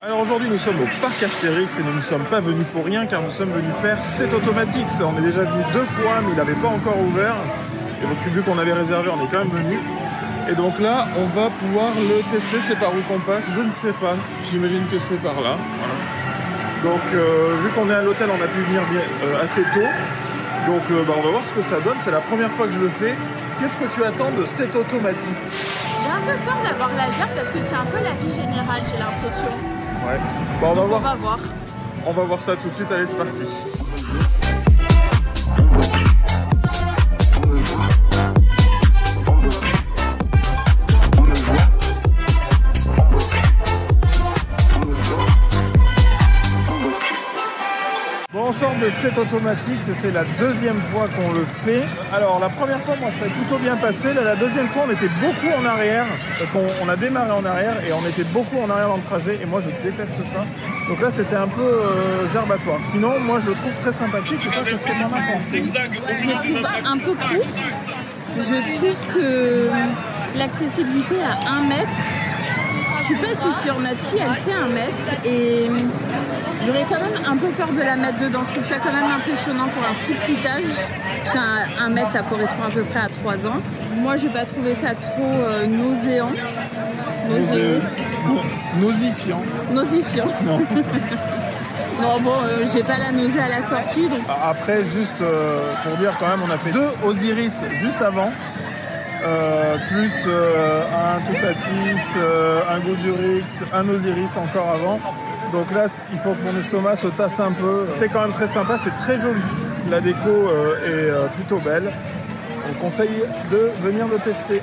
Alors aujourd'hui nous sommes au parc Astérix et nous ne sommes pas venus pour rien car nous sommes venus faire cet Automatics. On est déjà venu 2 fois mais il n'avait pas encore ouvert. Et donc vu qu'on avait réservé on est quand même venu. Et donc là on va pouvoir le tester. C'est par où qu'on passe? Je ne sais pas. J'imagine que c'est par là. Voilà. Donc vu qu'on est à l'hôtel on a pu venir assez tôt. Donc on va voir ce que ça donne. C'est la première fois que je le fais. Qu'est-ce que tu attends de cet Automatics? J'ai un peu peur d'avoir la gerbe parce que c'est un peu la vie générale, j'ai l'impression. Ouais. Bon, on va voir. On va voir ça tout de suite. Allez, c'est parti. On sort de cet Automatics et c'est la deuxième fois qu'on le fait. Alors la première fois moi ça s'est plutôt bien passé. Là, la deuxième fois on était beaucoup en arrière parce qu'on a démarré en arrière et on était beaucoup en arrière dans le trajet et moi je déteste ça. Donc là c'était un peu gerbatoire. Sinon moi je le trouve très sympathique. Et toi qu'est-ce que t'en as pensé? Je trouve pas un peu court. Je trouve que l'accessibilité à 1 mètre, je suis pas si sûre. Notre fille elle fait 1 mètre et j'aurais quand même un peu peur de la mettre dedans. Je trouve ça quand même impressionnant pour un si petit âge. Parce qu'un mètre, ça correspond à peu près à 3 ans. Moi, j'ai pas trouvé ça trop nauséant. Nausifiant. Nausifiant. Non. Non, bon, j'ai pas la nausée à la sortie. Donc... Après, juste pour dire quand même, on a fait 2 Osiris juste avant. Plus un Toutatis, un Goudurix, un Osiris encore avant. Donc là, il faut que mon estomac se tasse un peu. C'est quand même très sympa, c'est très joli. La déco est plutôt belle. On conseille de venir le tester.